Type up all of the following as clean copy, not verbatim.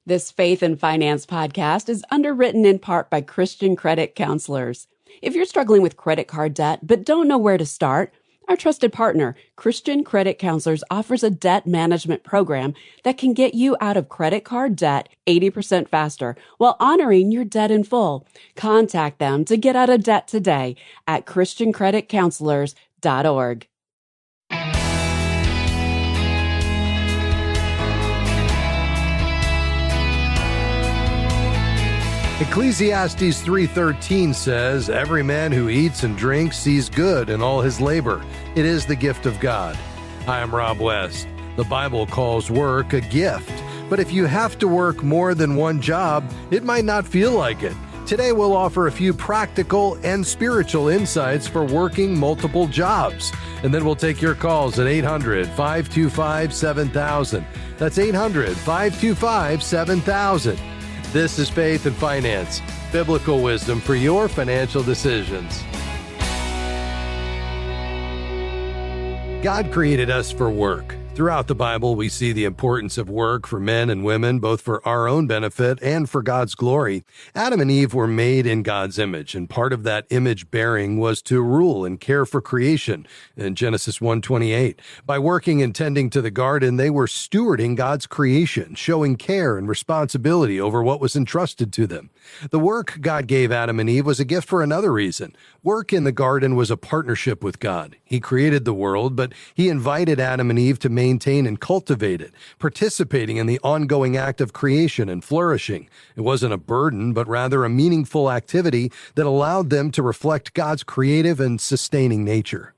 This Faith and Finance podcast is underwritten in part by Christian credit counselors. If you're struggling with credit card debt but don't know where to start, our trusted partner, Christian Credit Counselors, offers a debt management program that can get you out of credit card debt 80% faster while honoring your debt in full. Contact them to get out of debt today at christiancreditcounselors.org. Ecclesiastes 3:13 says, "Every man who eats and drinks sees good in all his labor. It is the gift of God." I am Rob West. The Bible calls work a gift, but if you have to work more than one job, it might not feel like it. Today we'll offer a few practical and spiritual insights for working multiple jobs. And then we'll take your calls at 800-525-7000. That's 800-525-7000. This is Faith and Finance, biblical wisdom for your financial decisions. God created us for work. Throughout the Bible, we see the importance of work for men and women, both for our own benefit and for God's glory. Adam and Eve were made in God's image, and part of that image bearing was to rule and care for creation in Genesis 1:28. By working and tending to the garden, they were stewarding God's creation, showing care and responsibility over what was entrusted to them. The work God gave Adam and Eve was a gift for another reason. Work in the garden was a partnership with God. He created the world, but He invited Adam and Eve to maintain and cultivate it, participating in the ongoing act of creation and flourishing. It wasn't a burden, but rather a meaningful activity that allowed them to reflect God's creative and sustaining nature.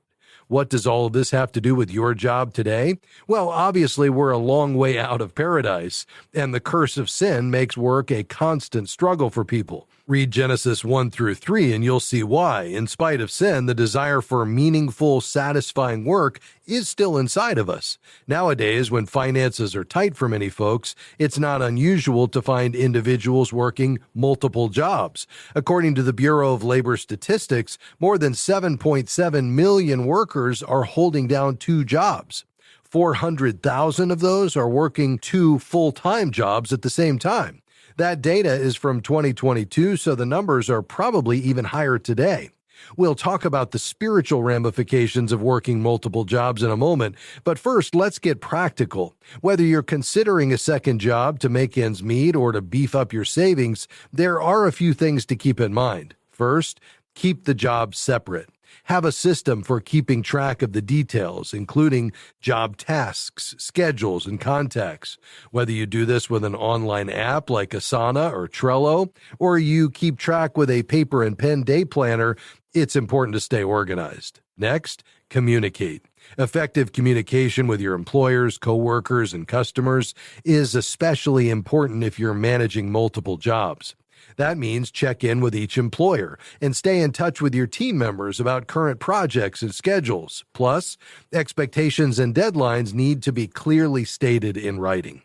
What does all of this have to do with your job today? Well, obviously, we're a long way out of paradise, and the curse of sin makes work a constant struggle for people. Read Genesis 1-3, and you'll see why. In spite of sin, the desire for meaningful, satisfying work is still inside of us. Nowadays, when finances are tight for many folks, it's not unusual to find individuals working multiple jobs. According to the Bureau of Labor Statistics, more than 7.7 million workers are holding down two jobs. 400,000 of those are working two full-time jobs at the same time. That data is from 2022, so the numbers are probably even higher today. We'll talk about the spiritual ramifications of working multiple jobs in a moment, but first, let's get practical. Whether you're considering a second job to make ends meet or to beef up your savings, there are a few things to keep in mind. First, keep the jobs separate. Have a system for keeping track of the details, including job tasks, schedules, and contacts. Whether you do this with an online app like Asana or Trello, or you keep track with a paper and pen day planner, it's important to stay organized. Next, communicate. Effective communication with your employers, coworkers, and customers is especially important if you're managing multiple jobs. That means check in with each employer and stay in touch with your team members about current projects and schedules. Plus, expectations and deadlines need to be clearly stated in writing.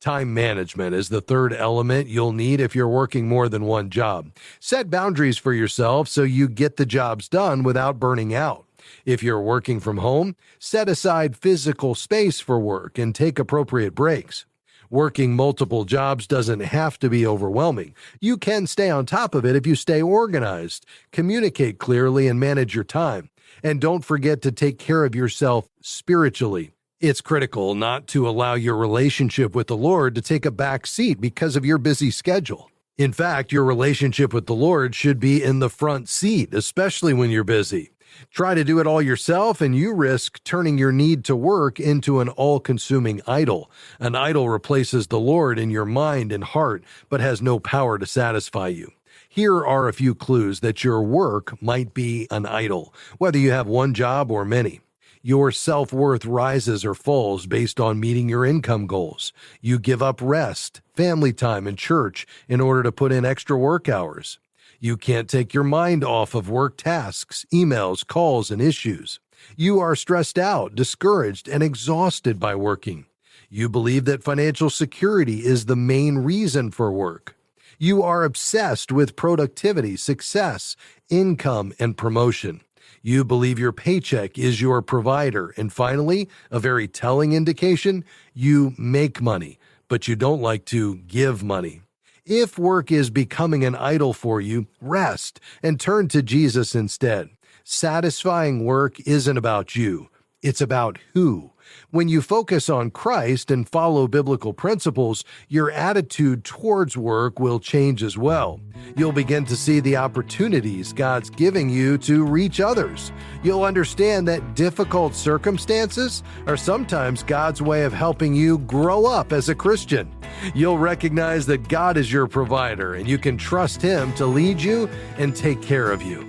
Time management is the third element you'll need if you're working more than one job. Set boundaries for yourself so you get the jobs done without burning out. If you're working from home, set aside physical space for work and take appropriate breaks. Working multiple jobs doesn't have to be overwhelming. You can stay on top of it if you stay organized, communicate clearly, and manage your time. And don't forget to take care of yourself spiritually. It's critical not to allow your relationship with the Lord to take a back seat because of your busy schedule. In fact, your relationship with the Lord should be in the front seat, especially when you're busy. Try to do it all yourself, and you risk turning your need to work into an all-consuming idol. An idol replaces the Lord in your mind and heart, but has no power to satisfy you. Here are a few clues that your work might be an idol, whether you have one job or many. Your self-worth rises or falls based on meeting your income goals. You give up rest, family time, and church in order to put in extra work hours. You can't take your mind off of work tasks, emails, calls, and issues. You are stressed out, discouraged, and exhausted by working. You believe that financial security is the main reason for work. You are obsessed with productivity, success, income, and promotion. You believe your paycheck is your provider. And finally, a very telling indication, you make money, but you don't like to give money. If work is becoming an idol for you, rest and turn to Jesus instead. Satisfying work isn't about you. It's about who. When you focus on Christ and follow biblical principles, your attitude towards work will change as well. You'll begin to see the opportunities God's giving you to reach others. You'll understand that difficult circumstances are sometimes God's way of helping you grow up as a Christian. You'll recognize that God is your provider and you can trust Him to lead you and take care of you.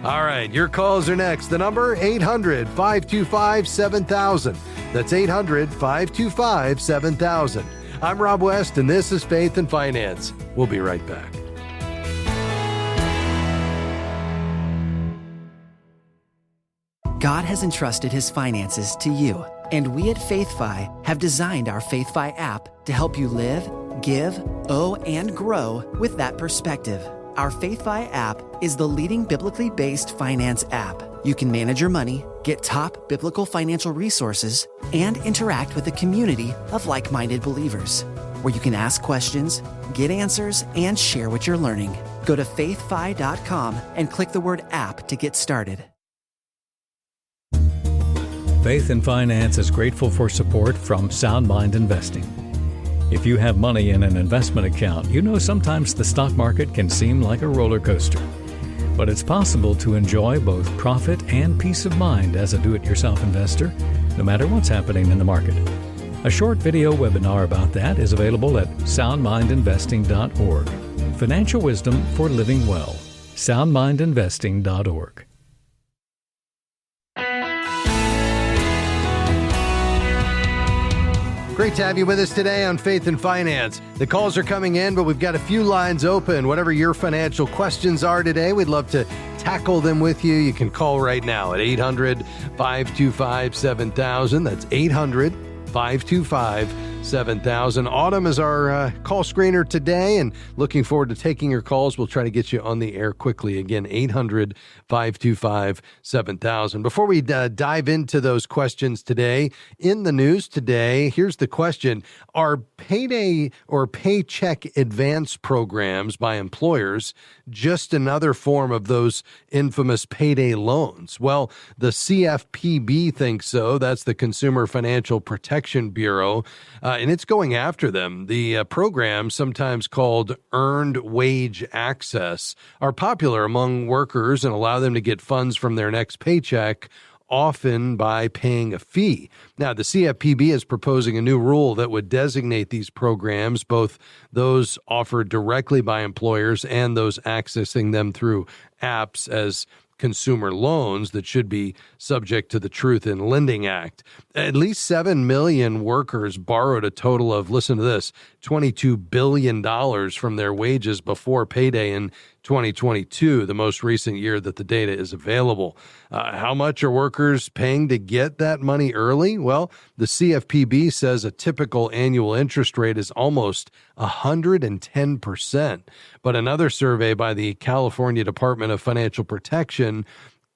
All right, your calls are next. The number, 800-525-7000. That's 800-525-7000. I'm Rob West, and this is Faith and Finance. We'll be right back. God has entrusted His finances to you, and we at FaithFi have designed our FaithFi app to help you live, give, owe, and grow with that perspective. Our FaithFi app is the leading biblically based finance app. You can manage your money, get top biblical financial resources, and interact with a community of like-minded believers, where you can ask questions, get answers, and share what you're learning. Go to faithfi.com and click the word app to get started. Faith and Finance is grateful for support from Sound Mind Investing. If you have money in an investment account, you know sometimes the stock market can seem like a roller coaster. But it's possible to enjoy both profit and peace of mind as a do-it-yourself investor, no matter what's happening in the market. A short video webinar about that is available at soundmindinvesting.org. Financial wisdom for living well. soundmindinvesting.org. Great to have you with us today on Faith and Finance. The calls are coming in, but we've got a few lines open. Whatever your financial questions are today, we'd love to tackle them with you. You can call right now at 800-525-7000. That's 800-525-7000. Autumn is our call screener today, and looking forward to taking your calls. We'll try to get you on the air quickly. Again, 800-525-7000. Before we dive into those questions today, in the news today, here's the question. Are payday or paycheck advance programs by employers just another form of those infamous payday loans? Well, the CFPB thinks so. That's the Consumer Financial Protection Bureau. And it's going after them. The programs, sometimes called Earned Wage Access, are popular among workers and allow them to get funds from their next paycheck, often by paying a fee. Now, the CFPB is proposing a new rule that would designate these programs, both those offered directly by employers and those accessing them through apps, as consumer loans that should be subject to the Truth in Lending Act. At least 7 million workers borrowed a total of, listen to this, $22 billion from their wages before payday in 2022, the most recent year that the data is available. How much are workers paying to get that money early? Well, the CFPB says a typical annual interest rate is almost 110%. But another survey by the California Department of Financial Protection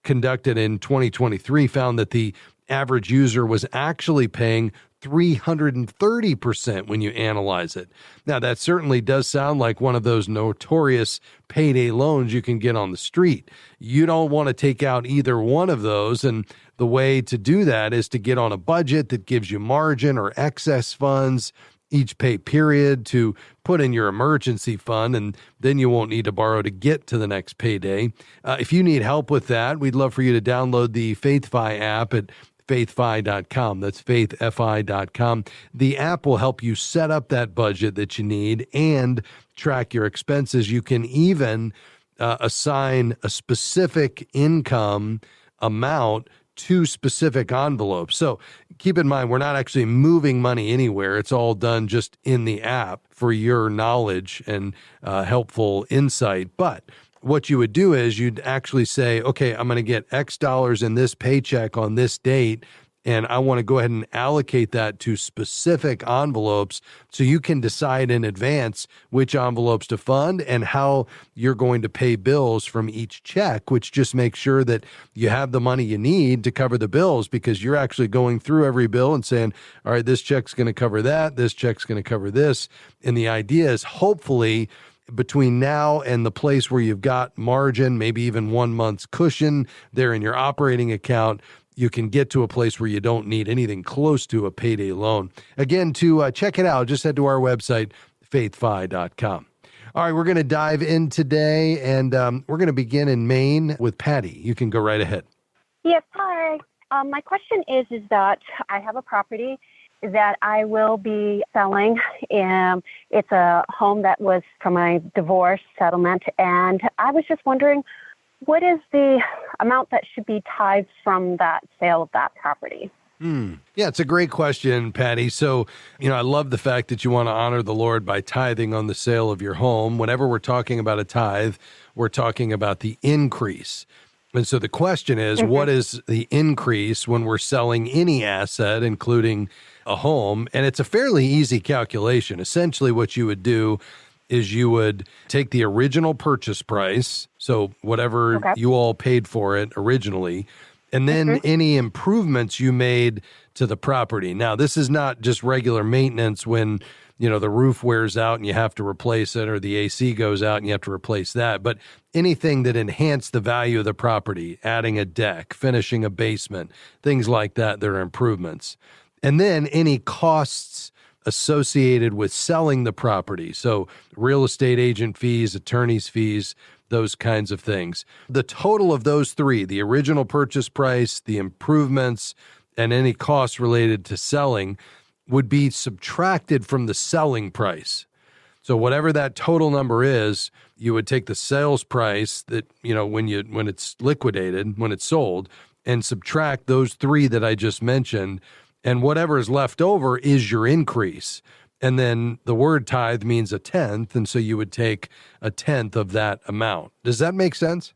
conducted in 2023 found that the average user was actually paying 330% when you analyze it. Now, that certainly does sound like one of those notorious payday loans you can get on the street. You don't want to take out either one of those, and the way to do that is to get on a budget that gives you margin or excess funds each pay period to put in your emergency fund, and then you won't need to borrow to get to the next payday. If you need help with that, we'd love for you to download the FaithFi app at faithfi.com. That's faithfi.com. The app will help you set up that budget that you need and track your expenses. You can even assign a specific income amount to specific envelopes. So keep in mind, we're not actually moving money anywhere. It's all done just in the app for your knowledge and helpful insight. But what you would do is you'd actually say, okay, I'm going to get X dollars in this paycheck on this date, and I want to go ahead and allocate that to specific envelopes so you can decide in advance which envelopes to fund and how you're going to pay bills from each check, which just makes sure that you have the money you need to cover the bills, because you're actually going through every bill and saying, all right, this check's going to cover that, this check's going to cover this. And the idea is hopefully between now and the place where you've got margin, maybe even 1 month's cushion there in your operating account, you can get to a place where you don't need anything close to a payday loan. Again, to check it out, just head to our website, faithfi.com. All right, we're going to dive in today, and we're going to begin in Maine with Patty. You can go right ahead. Yes, hi. My question is that I have a property that I will be selling. It's a home that was from a divorce settlement, and I was just wondering, what is the amount that should be tithed from that sale of that property? Yeah, it's a great question, Patty. So, I love the fact that you want to honor the Lord by tithing on the sale of your home. Whenever we're talking about a tithe, we're talking about the increase. And so the question is, what is the increase when we're selling any asset, including a home? And it's a fairly easy calculation. Essentially, what you would do is you would take the original purchase price, so whatever you all paid for it originally, and then any improvements you made to the property. Now, this is not just regular maintenance when, the roof wears out and you have to replace it, or the AC goes out and you have to replace that, but anything that enhanced the value of the property, adding a deck, finishing a basement, things like that, they're improvements. And then any costs associated with selling the property. So real estate agent fees, attorney's fees, those kinds of things. The total of those three, the original purchase price, the improvements, and any costs related to selling, would be subtracted from the selling price. So whatever that total number is, you would take the sales price that, when it's liquidated, when it's sold, and subtract those three that I just mentioned. And whatever is left over is your increase. And then the word tithe means a tenth. And so you would take a tenth of that amount. Does that make sense?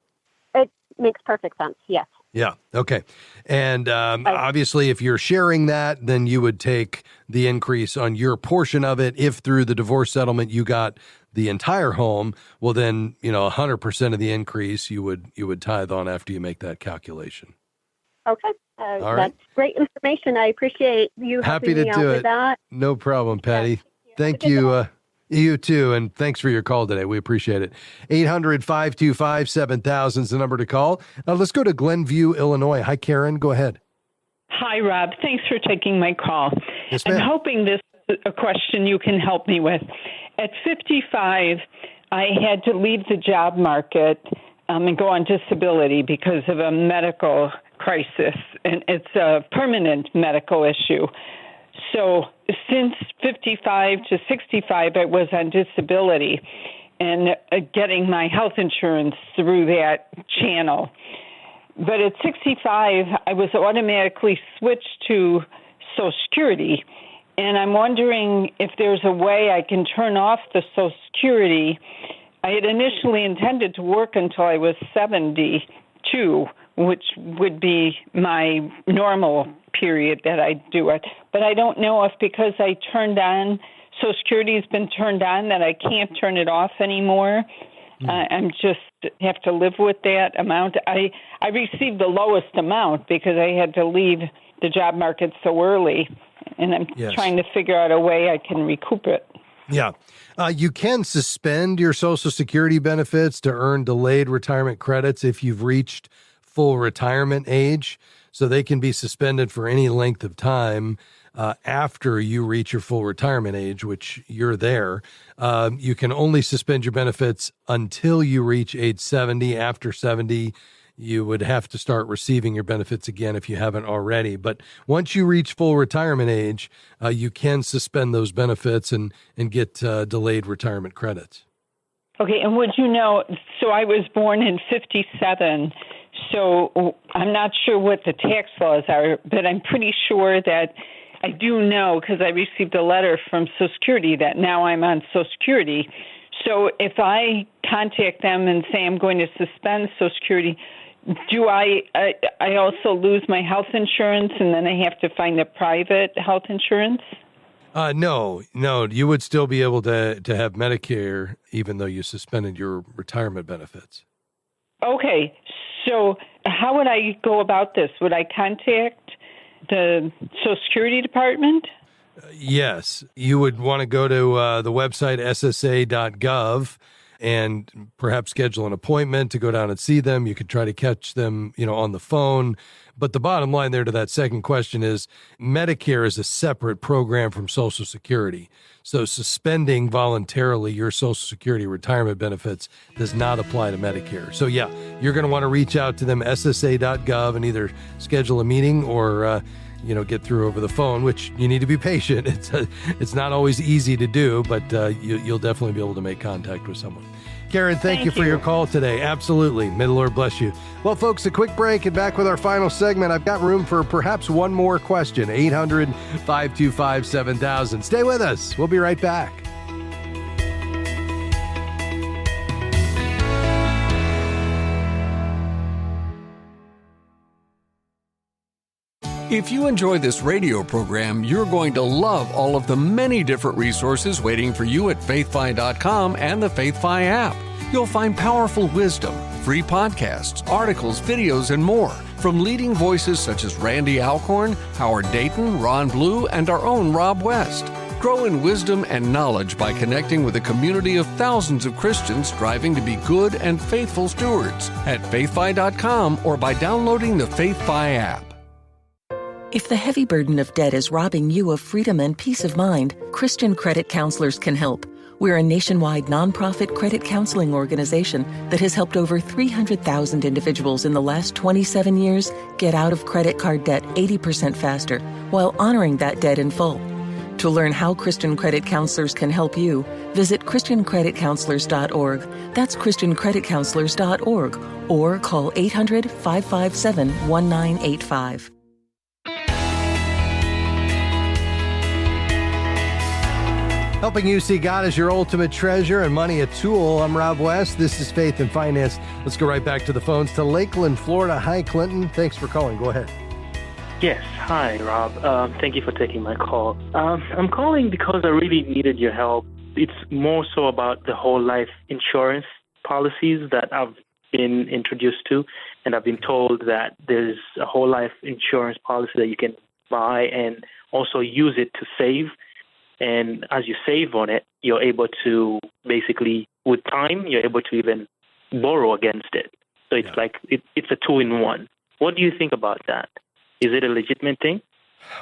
It makes perfect sense, yes. Yeah. Okay. And obviously, if you're sharing that, then you would take the increase on your portion of it. If through the divorce settlement you got the entire home, well, then 100% of the increase you would tithe on after you make that calculation. Okay. All right. That's great information. I appreciate you Happy helping to me do out it. with that. No problem, Patty. Thank Have a good you. day. You too, and thanks for your call today. We appreciate it. 800-525-7000 is the number to call. Let's go to Glenview, Illinois. Hi, Karen. Go ahead. Hi, Rob. Thanks for taking my call. Yes, ma'am. I'm hoping this is a question you can help me with. At 55, I had to leave the job market and go on disability because of a medical crisis, and it's a permanent medical issue. So since 55 to 65, I was on disability and getting my health insurance through that channel. But at 65, I was automatically switched to Social Security, and I'm wondering if there's a way I can turn off the Social Security. I had initially intended to work until I was 72, which would be my normal period that I do it. But I don't know if because I turned on, Social Security has been turned on, that I can't turn it off anymore. I'm just have to live with that amount. I received the lowest amount because I had to leave the job market so early, and I'm trying to figure out a way I can recoup it. Yeah. You can suspend your Social Security benefits to earn delayed retirement credits if you've reached full retirement age. So they can be suspended for any length of time after you reach your full retirement age, which you're there. You can only suspend your benefits until you reach age 70. After 70, you would have to start receiving your benefits again if you haven't already. But once you reach full retirement age, you can suspend those benefits and get delayed retirement credits. Okay, and would you know, so I was born in 57, so I'm not sure what the tax laws are, but I'm pretty sure that I do know because I received a letter from Social Security that now I'm on Social Security. So if I contact them and say I'm going to suspend Social Security, do I also lose my health insurance and then I have to find a private health insurance? No, you would still be able to have Medicare even though you suspended your retirement benefits. Okay, so how would I go about this? Would I contact the Social Security Department? Yes, you would want to go to the website ssa.gov and perhaps schedule an appointment to go down and see them. You could try to catch them, on the phone. But the bottom line there to that second question is Medicare is a separate program from Social Security. So suspending voluntarily your Social Security retirement benefits does not apply to Medicare. So yeah, you're going to want to reach out to them, ssa.gov, and either schedule a meeting or get through over the phone, which you need to be patient. It's not always easy to do, but you'll definitely be able to make contact with someone. Karen, thank you for your call today. Absolutely. May the Lord bless you. Well, folks, a quick break and back with our final segment. I've got room for perhaps one more question. 800-525-7000. Stay with us. We'll be right back. If you enjoy this radio program, you're going to love all of the many different resources waiting for you at faithfi.com and the FaithFi app. You'll find powerful wisdom, free podcasts, articles, videos, and more from leading voices such as Randy Alcorn, Howard Dayton, Ron Blue, and our own Rob West. Grow in wisdom and knowledge by connecting with a community of thousands of Christians striving to be good and faithful stewards at faithfi.com or by downloading the FaithFi app. If the heavy burden of debt is robbing you of freedom and peace of mind, Christian Credit Counselors can help. We're a nationwide nonprofit credit counseling organization that has helped over 300,000 individuals in the last 27 years get out of credit card debt 80% faster while honoring that debt in full. To learn how Christian Credit Counselors can help you, visit ChristianCreditCounselors.org. That's ChristianCreditCounselors.org or call 800-557-1985. Helping you see God as your ultimate treasure and money a tool. I'm Rob West. This is Faith and Finance. Let's go right back to the phones to Lakeland, Florida. Hi, Clinton. Thanks for calling. Go ahead. Yes. Hi, Rob. Thank you for taking my call. I'm calling because I really needed your help. It's more so about the whole life insurance policies that I've been introduced to, and I've been told that there's a whole life insurance policy that you can buy and also use it to save. And as you save on it, you're able to basically, with time, you're able to even borrow against it. So it's like it's a two-in-one. What do you think about that? Is it a legitimate thing?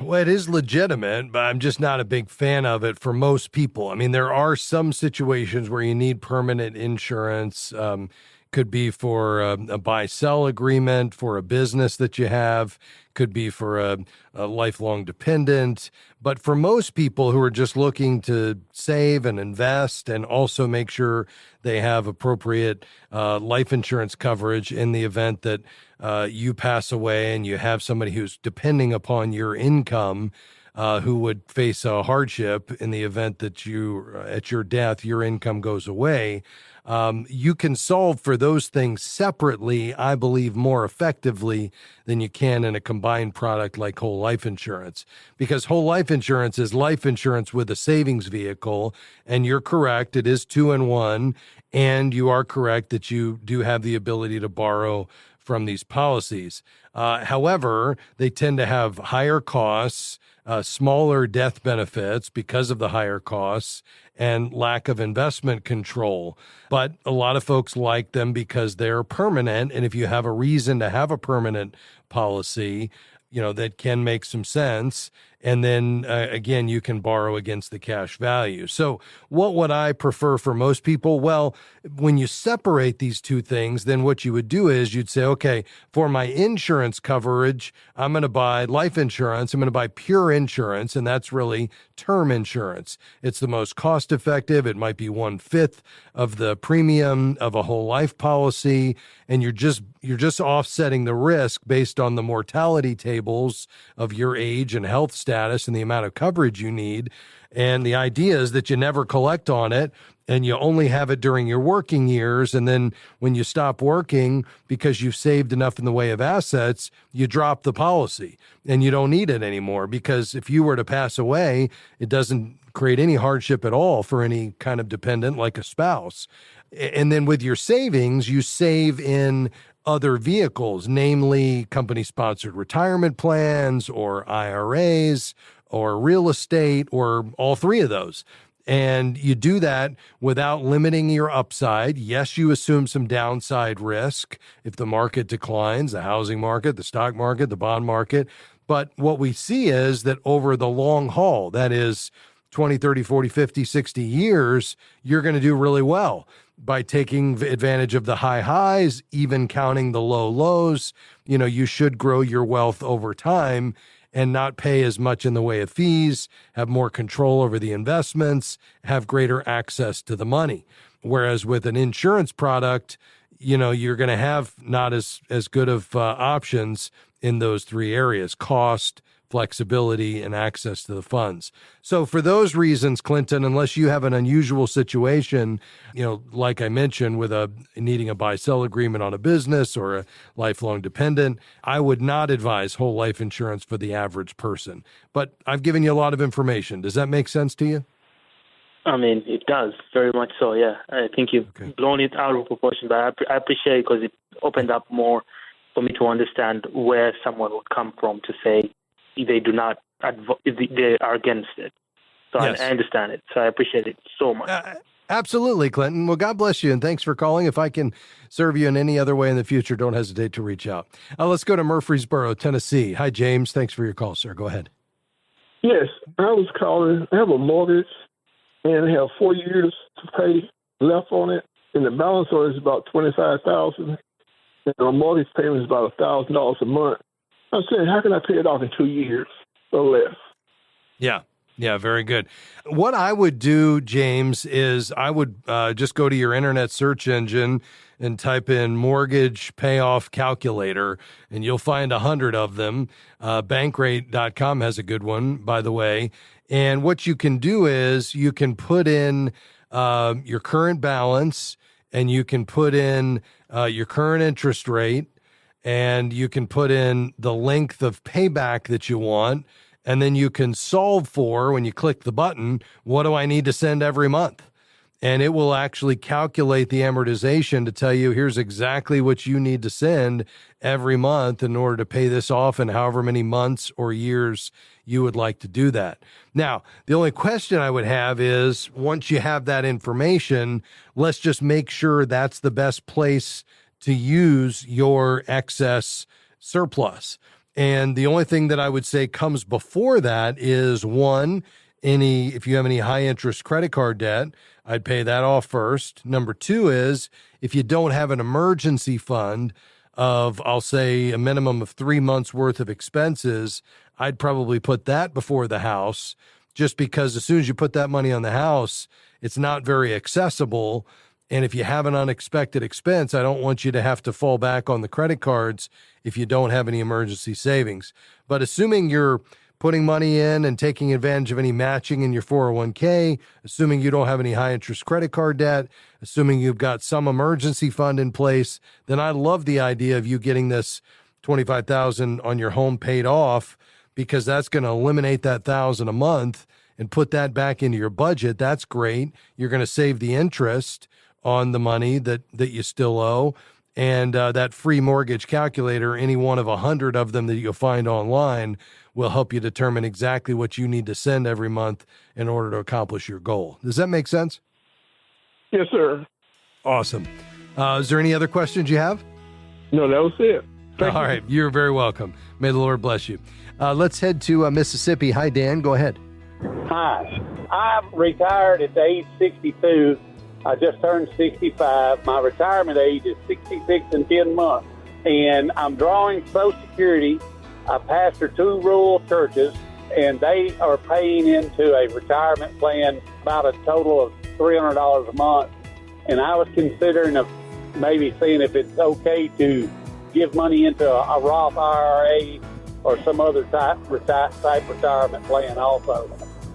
Well, it is legitimate, but I'm just not a big fan of it for most people. I mean, there are some situations where you need permanent insurance. Could be for a buy-sell agreement for a business that you have, could be for a lifelong dependent. But for most people who are just looking to save and invest and also make sure they have appropriate life insurance coverage in the event that you pass away and you have somebody who's depending upon your income, who would face a hardship in the event that at your death, your income goes away. You can solve for those things separately, I believe, more effectively than you can in a combined product like whole life insurance. Because whole life insurance is life insurance with a savings vehicle, and you're correct, it is 2-in-1, and you are correct that you do have the ability to borrow from these policies. However, they tend to have higher costs, smaller death benefits because of the higher costs, and lack of investment control. But a lot of folks like them because they're permanent. And if you have a reason to have a permanent policy, that can make some sense. And then again, you can borrow against the cash value. So what would I prefer for most people? Well, when you separate these two things, then what you would do is you'd say, okay, for my insurance coverage, I'm going to buy life insurance. I'm going to buy pure insurance. And that's really term insurance. It's the most cost effective. It might be 1/5 of the premium of a whole life policy. And you're just offsetting the risk based on the mortality tables of your age and health status status and the amount of coverage you need. And the idea is that you never collect on it and you only have it during your working years. And then when you stop working, because you've saved enough in the way of assets, you drop the policy and you don't need it anymore. Because if you were to pass away, it doesn't create any hardship at all for any kind of dependent like a spouse. And then with your savings, you save in other vehicles, namely company-sponsored retirement plans or IRAs or real estate or all three of those. And you do that without limiting your upside. Yes, you assume some downside risk if the market declines, the housing market, the stock market, the bond market. But what we see is that over the long haul, that is 20, 30, 40, 50, 60 years, you're going to do really well by taking advantage of the high highs, even counting the low lows. You know, you should grow your wealth over time and not pay as much in the way of fees, have more control over the investments, have greater access to the money. Whereas with an insurance product, you know, you're going to have not as good of options in those three areas: cost, flexibility, and access to the funds. So for those reasons, Clinton, unless you have an unusual situation, you know, like I mentioned, with needing a buy-sell agreement on a business or a lifelong dependent, I would not advise whole life insurance for the average person. But I've given you a lot of information. Does that make sense to you? I mean, it does, very much so, yeah. I think you've blown it out of proportion, but I appreciate it because it opened up more for me to understand where someone would come from to say they do not, they are against it. So yes. I understand it. So I appreciate it so much. Absolutely, Clinton. Well, God bless you, and thanks for calling. If I can serve you in any other way in the future, don't hesitate to reach out. Let's go to Murfreesboro, Tennessee. Hi, James. Thanks for your call, sir. Go ahead. Yes, I was calling. I have a mortgage, and I have 4 years to pay left on it, and the balance on it is about $25,000, and my mortgage payment is about $1,000 a month. I'm saying, how can I pay it off in 2 years or less? Yeah, very good. What I would do, James, is I would just go to your internet search engine and type in mortgage payoff calculator, and you'll find 100 of them. Bankrate.com has a good one, by the way. And what you can do is you can put in your current balance, and you can put in your current interest rate, and you can put in the length of payback that you want, and then you can solve for, when you click the button, what do I need to send every month? And it will actually calculate the amortization to tell you, here's exactly what you need to send every month in order to pay this off in however many months or years you would like to do that. Now, the only question I would have is, once you have that information, let's just make sure that's the best place to use your excess surplus. And the only thing that I would say comes before that is, one, if you have any high interest credit card debt, I'd pay that off first. Number two is, if you don't have an emergency fund of, I'll say, a minimum of 3 months worth of expenses, I'd probably put that before the house, just because as soon as you put that money on the house, it's not very accessible. And if you have an unexpected expense, I don't want you to have to fall back on the credit cards if you don't have any emergency savings. But assuming you're putting money in and taking advantage of any matching in your 401k, assuming you don't have any high interest credit card debt, assuming you've got some emergency fund in place, then I love the idea of you getting this $25,000 on your home paid off, because that's going to eliminate that $1,000 a month and put that back into your budget. That's great. You're going to save the interest on the money that you still owe. And that free mortgage calculator, any one of 100 of them that you'll find online, will help you determine exactly what you need to send every month in order to accomplish your goal. Does that make sense? Yes, sir. Awesome. Is there any other questions you have? No, that was it. Thank you. All right. You're very welcome. May the Lord bless you. Let's head to Mississippi. Hi, Dan. Go ahead. Hi. I'm retired at the age 62. I just turned 65. My retirement age is 66 and 10 months. And I'm drawing Social Security. I pastor 2 rural churches, and they are paying into a retirement plan about a total of $300 a month. And I was considering of maybe seeing if it's okay to give money into a Roth IRA or some other type retirement plan also.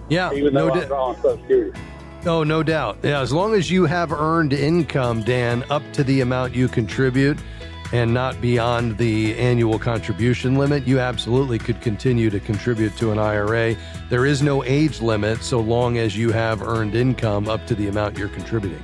Yeah, even though I'm drawing Social Security. Oh, no doubt. Yeah, as long as you have earned income, Dan, up to the amount you contribute and not beyond the annual contribution limit, you absolutely could continue to contribute to an IRA. There is no age limit so long as you have earned income up to the amount you're contributing.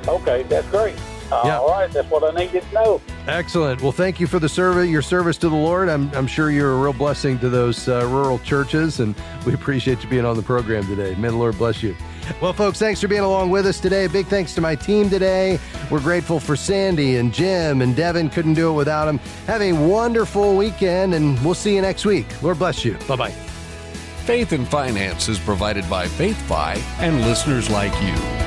Okay, that's great. Yeah. All right, that's what I needed to know. Excellent. Well, thank you for your service to the Lord. I'm sure you're a real blessing to those rural churches, and we appreciate you being on the program today. May the Lord bless you. Well, folks, thanks for being along with us today. Big thanks to my team today. We're grateful for Sandy and Jim and Devin. Couldn't do it without them. Have a wonderful weekend, and we'll see you next week. Lord bless you. Bye-bye. Faith and Finance is provided by FaithFi and listeners like you.